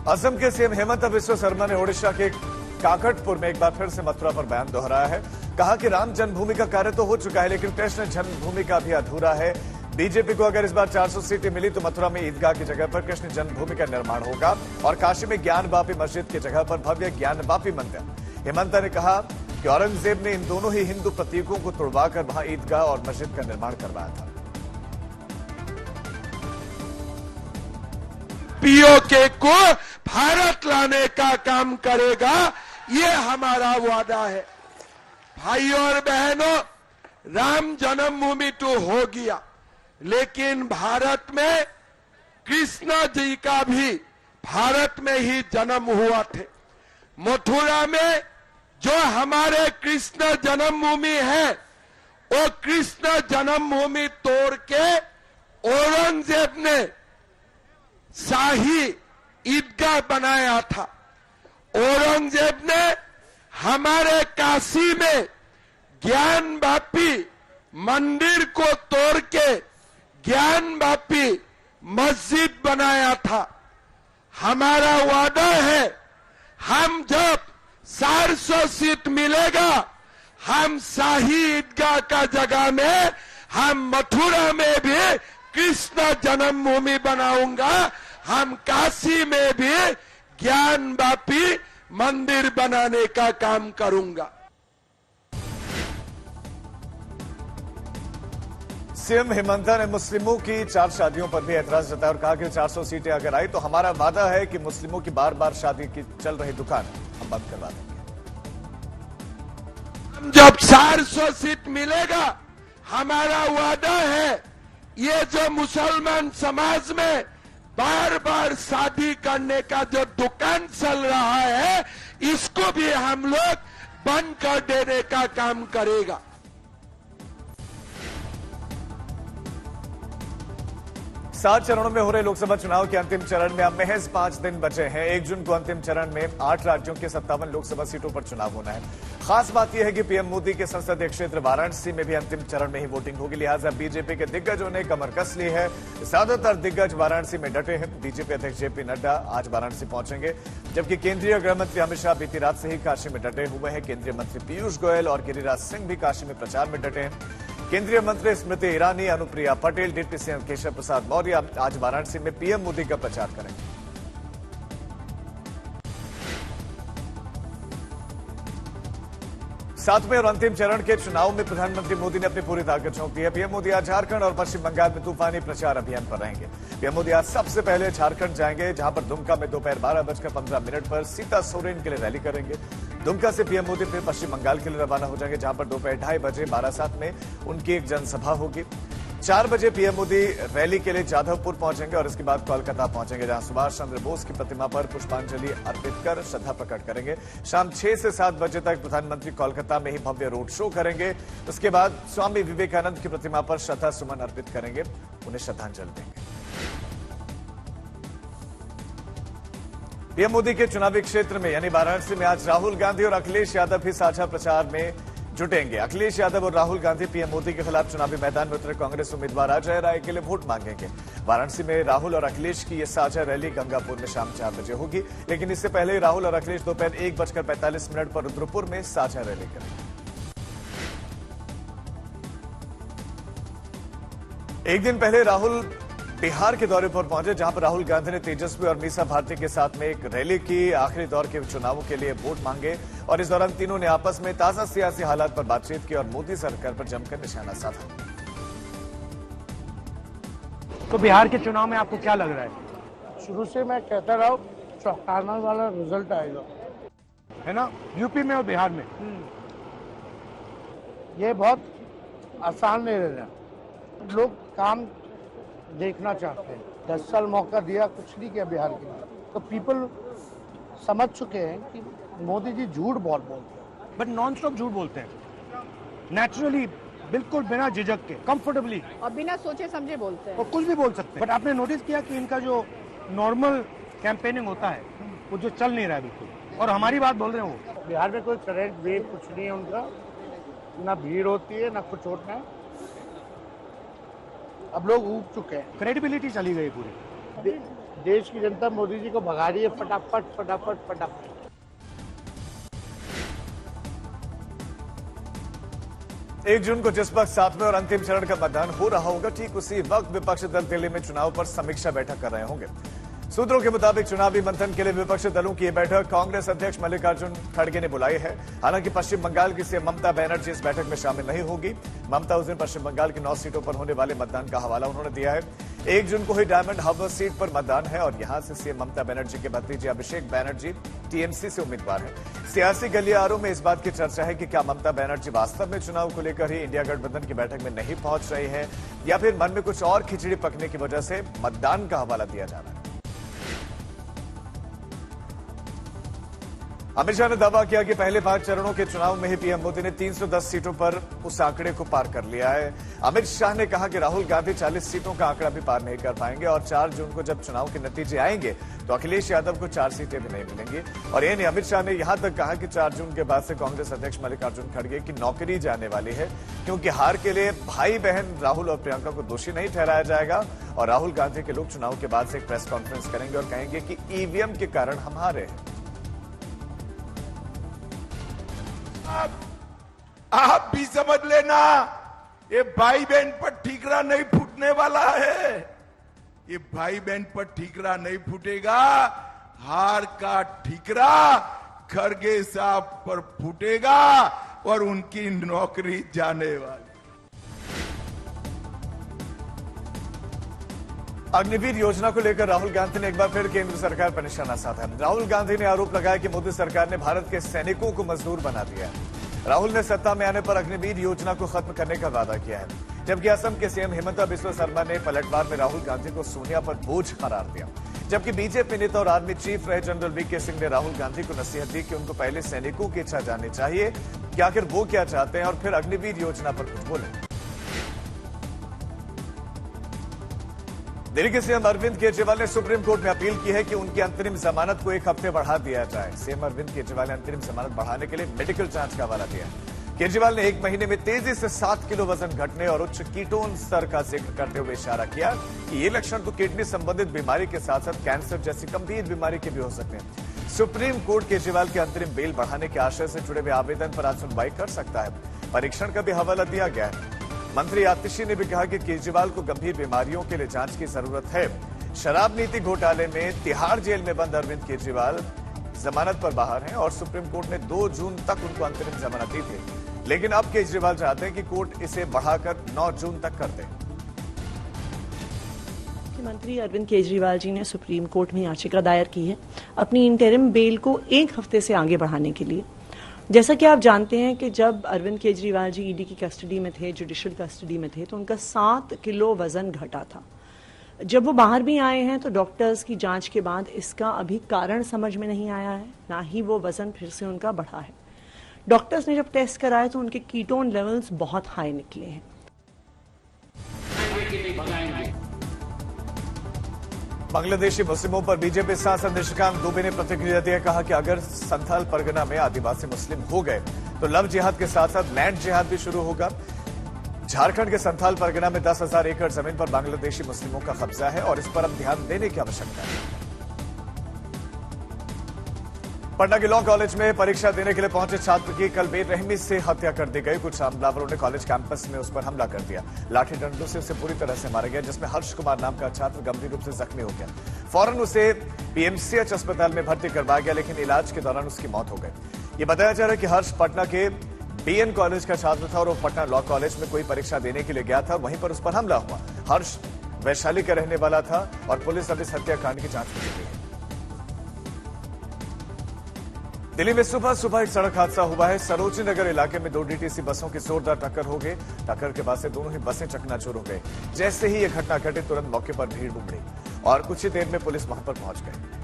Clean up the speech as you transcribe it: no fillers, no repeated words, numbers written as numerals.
असम के सीएम हेमंत बिस्वा शर्मा ने ओडिशा के काकटपुर में एक बार फिर से मथुरा पर बयान दोहराया है। कहा कि राम जन्मभूमि का कार्य तो हो चुका है, लेकिन कृष्ण जन्मभूमि का भी अधूरा है। बीजेपी को अगर इस बार 400 सीटें मिली तो मथुरा में ईदगाह की जगह पर कृष्ण जन्मभूमि का निर्माण होगा और काशी में ज्ञानवापी मस्जिद की जगह पर भव्य ज्ञानवापी मंदिर। हेमंत ने कहा कि औरंगजेब ने इन दोनों ही हिंदू प्रतीकों को तोड़वाकर वहां ईदगाह और मस्जिद का निर्माण करवाया था। पीओके को भारत लाने का काम करेगा, ये हमारा वादा है। भाइयों और बहनों, राम जन्मभूमि तो हो गया, लेकिन भारत में कृष्ण जी का भी भारत में ही जन्म हुआ थे। मथुरा में जो हमारे कृष्ण जन्मभूमि है, वो कृष्ण जन्मभूमि तोड़ के औरंगजेब ने शाही ईदगाह बनाया था। औरंगजेब ने हमारे काशी में ज्ञानवापी मंदिर को तोड़ के ज्ञानवापी मस्जिद बनाया था। हमारा वादा है, हम जब 400 सीट मिलेगा, हम शाही ईदगाह का जगह में हम मथुरा में भी कृष्ण जन्मभूमि बनाऊंगा, हम काशी में भी ज्ञानवापी मंदिर बनाने का काम करूंगा। सीएम हेमंत ने मुस्लिमों की 4 शादियों पर भी ऐतराज जताया और कहा कि 400 सीटें अगर आई तो हमारा वादा है कि मुस्लिमों की बार बार शादी की चल रही दुकान हम बंद करवा देंगे। जब 400 सीट मिलेगा, हमारा वादा है, ये जो मुसलमान समाज में बार बार शादी करने का जो दुकान चल रहा है, इसको भी हम लोग बंद कर देने का काम करेगा। 7 चरणों में हो रहे लोकसभा चुनाव के अंतिम चरण में अब महज 5 दिन बचे हैं। 1 जून को अंतिम चरण में 8 राज्यों के 57 लोकसभा सीटों पर चुनाव होना है। खास बात यह है कि पीएम मोदी के संसदीय क्षेत्र वाराणसी में भी अंतिम चरण में ही वोटिंग होगी, लिहाजा बीजेपी के दिग्गजों ने कमर कस ली है। ज्यादातर दिग्गज वाराणसी में डटे हैं। बीजेपी अध्यक्ष जेपी नड्डा आज वाराणसी पहुंचेंगे, जबकि केंद्रीय गृह मंत्री अमित शाह बीती रात से ही काशी में डटे हुए हैं। केंद्रीय मंत्री पीयूष गोयल और गिरिराज सिंह भी काशी में प्रचार में डटे हैं। केंद्रीय मंत्री स्मृति ईरानी, अनुप्रिया पटेल, डिप्टी सीएम केशव प्रसाद मौर्य आज वाराणसी में पीएम मोदी का प्रचार करेंगे। 7वें और अंतिम चरण के चुनाव में प्रधानमंत्री मोदी ने अपनी पूरी ताकत झोंक दी है। पीएम मोदी आज झारखंड और पश्चिम बंगाल में तूफानी प्रचार अभियान पर रहेंगे। पीएम मोदी आज सबसे पहले झारखंड जाएंगे, जहां पर दुमका में दोपहर 12:15 पर सीता सोरेन के लिए रैली करेंगे। दुमका से पीएम मोदी फिर पश्चिम बंगाल के लिए रवाना हो जाएंगे, जहां पर दोपहर 2:30 बजे बारासात में उनकी एक जनसभा होगी। 4 बजे पीएम मोदी रैली के लिए जाधवपुर पहुंचेंगे और इसके बाद कोलकाता पहुंचेंगे, जहां सुभाष चंद्र बोस की प्रतिमा पर पुष्पांजलि अर्पित कर श्रद्धा प्रकट करेंगे। शाम 6 से 7 बजे तक प्रधानमंत्री कोलकाता में ही भव्य रोड शो करेंगे। उसके बाद स्वामी विवेकानंद की प्रतिमा पर श्रद्धा सुमन अर्पित करेंगे, उन्हें श्रद्धांजलि देंगे। पीएम मोदी के चुनावी क्षेत्र में यानी वाराणसी में आज राहुल गांधी और अखिलेश यादव भी साझा प्रचार में जुटेंगे। अखिलेश यादव और राहुल गांधी पीएम मोदी के खिलाफ चुनावी मैदान में उतरे कांग्रेस उम्मीदवार अजय राय के लिए वोट मांगेंगे। वाराणसी में राहुल और अखिलेश की यह साझा रैली गंगापुर में शाम 4 बजे होगी, लेकिन इससे पहले राहुल और अखिलेश दोपहर 1:45 पर रुद्रपुर में साझा रैली करेंगे। एक दिन पहले राहुल बिहार के दौरे पर पहुंचे, जहां पर राहुल गांधी ने तेजस्वी और मीसा भारती के साथ में एक रैली की। आखिरी दौर के चुनावों के लिए वोट मांगे और इस दौरान तीनों ने आपस में ताजा सियासी हालात पर बातचीत की और मोदी सरकार पर जमकर निशाना साधा। तो बिहार के चुनाव में आपको क्या लग रहा है? शुरू से मैं कहता रहा हूं, चौंकाने वाला रिजल्ट आएगा, है ना, यूपी में और बिहार में। ये बहुत आसान नहीं रहना। लोग काम देखना चाहते हैं। 10 साल मौका दिया, कुछ नहीं किया बिहार के लिए, तो पीपल समझ चुके हैं कि मोदी जी झूठ बहुत बोलते हैं। बट नॉन स्टॉप झूठ बोलते हैं, नेचुरली, बिल्कुल बिना झिझक के, कंफर्टेबली और बिना सोचे समझे बोलते हैं और कुछ भी बोल सकते हैं। बट आपने नोटिस किया कि इनका जो नॉर्मल कैंपेनिंग होता है वो जो चल नहीं रहा है बिल्कुल, और हमारी बात बोल रहे हैं वो। बिहार में कोई करंट वेव कुछ नहीं है उनका, ना भीड़ होती है ना कुछ होता है। अब लोग ऊब चुके हैं, क्रेडिबिलिटी चली गई पूरी। देश की जनता मोदी जी को भगा रही है फटाफट फटाफट फटाफट। 1 जून को जिस वक्त 7वें और अंतिम चरण का मतदान हो रहा होगा, ठीक उसी वक्त विपक्षी दल दिल्ली में चुनाव पर समीक्षा बैठक कर रहे होंगे। सूत्रों के मुताबिक चुनावी मंथन के लिए विपक्षी दलों की यह बैठक कांग्रेस अध्यक्ष मल्लिकार्जुन खड़गे ने बुलाई है। हालांकि पश्चिम बंगाल की सीएम ममता बनर्जी इस बैठक में शामिल नहीं होगी। ममता उस दिन पश्चिम बंगाल की 9 सीटों पर होने वाले मतदान का हवाला उन्होंने दिया है। 1 जून को ही डायमंड हार्बर सीट पर मतदान है और यहां से सीएम ममता बनर्जी के भतीजे अभिषेक बनर्जी टीएमसी से उम्मीदवार है। सियासी गलियारों में इस बात की चर्चा है कि क्या ममता बनर्जी वास्तव में चुनाव को लेकर ही इंडिया गठबंधन की बैठक में नहीं पहुंच रही है या फिर मन में कुछ और खिचड़ी पकने की वजह से मतदान का हवाला दिया जा रहा है। अमित शाह ने दावा किया कि पहले 5 चरणों के चुनाव में ही पीएम मोदी ने 310 सीटों पर उस आंकड़े को पार कर लिया है। अमित शाह ने कहा कि राहुल गांधी 40 सीटों का आंकड़ा भी पार नहीं कर पाएंगे और 4 जून को जब चुनाव के नतीजे आएंगे तो अखिलेश यादव को 4 सीटें भी नहीं मिलेंगी। और ये नहीं, अमित शाह ने यहां तक कहा कि 4 जून के बाद से कांग्रेस अध्यक्ष मल्लिकार्जुन खड़गे की नौकरी जाने वाली है, क्योंकि हार के लिए भाई बहन राहुल और प्रियंका को दोषी नहीं ठहराया जाएगा और राहुल गांधी के लोग चुनाव के बाद से एक प्रेस कॉन्फ्रेंस करेंगे और कहेंगे कि ईवीएम के कारण हम हारे हैं। आप भी समझ लेना, ये भाई बहन पर ठीकरा नहीं फूटने वाला है। ये भाई बहन पर ठीकरा नहीं फूटेगा, हार का ठीकरा खड़गे साहब पर फूटेगा और उनकी नौकरी जाने वाली। अग्निवीर योजना को लेकर राहुल गांधी ने एक बार फिर केंद्र सरकार पर निशाना साधा। राहुल गांधी ने आरोप लगाया कि मोदी सरकार ने भारत के सैनिकों को मजदूर बना दिया है। राहुल ने सत्ता में आने पर अग्निवीर योजना को खत्म करने का वादा किया है, जबकि असम के सीएम हिमंता बिस्वा शर्मा ने पलटवार में राहुल गांधी को सोनिया पर बोझ करार दिया। जबकि बीजेपी नेता और आर्मी चीफ रहे जनरल वीके सिंह ने राहुल गांधी को नसीहत दी कि उनको पहले सैनिकों की इच्छा जाननी चाहिए कि आखिर वो क्या चाहते हैं और फिर अग्निवीर योजना पर कुछ बोले। दिल्ली के सीएम अरविंद केजरीवाल ने सुप्रीम कोर्ट में अपील की है कि उनकी अंतरिम जमानत को 1 हफ्ते बढ़ा दिया जाए। सीएम अरविंद केजरीवाल ने अंतरिम जमानत बढ़ाने के लिए मेडिकल जांच का हवाला दिया। केजरीवाल ने 1 महीने में तेजी से 7 किलो वजन घटने और उच्च कीटोन स्तर का जिक्र करते हुए इशारा किया कि ये लक्षण तो किडनी संबंधित बीमारी के साथ साथ कैंसर जैसी गंभीर बीमारी के भी हो सकते हैं। सुप्रीम कोर्ट केजरीवाल के अंतरिम बेल बढ़ाने के आशय से जुड़े हुए आवेदन पर आज सुनवाई कर सकता है। परीक्षण का भी हवाला दिया गया है। मंत्री आतिशी ने भी कहा कि केजरीवाल को गंभीर बीमारियों के लिए जांच की जरूरत है। शराब नीति घोटाले में तिहाड़ जेल में बंद अरविंद केजरीवाल जमानत पर बाहर हैं और सुप्रीम कोर्ट ने 2 जून तक उनको अंतरिम जमानत दी थी, लेकिन अब केजरीवाल चाहते हैं कि कोर्ट इसे बढ़ाकर 9 जून तक कर दे। मुख्यमंत्री अरविंद केजरीवाल जी ने सुप्रीम कोर्ट में याचिका दायर की है अपनी इंटरिम बेल को 1 हफ्ते से आगे बढ़ाने के लिए। जैसा कि आप जानते हैं कि जब अरविंद केजरीवाल जी ईडी की कस्टडी में थे, जुडिशियल कस्टडी में थे, तो उनका 7 किलो वजन घटा था। जब वो बाहर भी आए हैं तो डॉक्टर्स की जांच के बाद इसका अभी कारण समझ में नहीं आया है, ना ही वो वजन फिर से उनका बढ़ा है। डॉक्टर्स ने जब टेस्ट कराए तो उनके कीटोन लेवल्स बहुत हाई निकले हैं। बांग्लादेशी मुस्लिमों पर बीजेपी सांसद निशिकांत दुबे ने प्रतिक्रिया दी, कहा कि अगर संथाल परगना में आदिवासी मुस्लिम हो गए तो लव जिहाद के साथ साथ लैंड जिहाद भी शुरू होगा। झारखंड के संथाल परगना में 10,000 एकड़ जमीन पर बांग्लादेशी मुस्लिमों का कब्जा है और इस पर अब ध्यान देने की आवश्यकता है। पटना के लॉ कॉलेज में परीक्षा देने के लिए पहुंचे छात्र की कल बेरहमी से हत्या कर दी गई। कुछ हमलावरों ने कॉलेज कैंपस में उस पर हमला कर दिया। लाठी डंडों से उसे पूरी तरह से मारा गया, जिसमें हर्ष कुमार नाम का छात्र गंभीर रूप से जख्मी हो गया। फौरन उसे पीएमसीएच अस्पताल में भर्ती करवाया गया, लेकिन इलाज के दौरान उसकी मौत हो गई। ये बताया जा रहा है कि हर्ष पटना के बीएन कॉलेज का छात्र था और वो पटना लॉ कॉलेज में कोई परीक्षा देने के लिए गया था, वहीं पर उस पर हमला हुआ। हर्ष वैशाली का रहने वाला था और पुलिस अब इस हत्याकांड की जांच कर रही है। दिल्ली में सुबह सुबह एक सड़क हादसा हुआ है। सरोजनी नगर इलाके में 2 डीटीसी बसों की जोरदार टक्कर हो गई। टक्कर के बाद से दोनों ही बसें चकनाचूर हो गई। जैसे ही यह घटना घटी तुरंत मौके पर भीड़ उमड़ी और कुछ ही देर में पुलिस वहां पर पहुंच गई।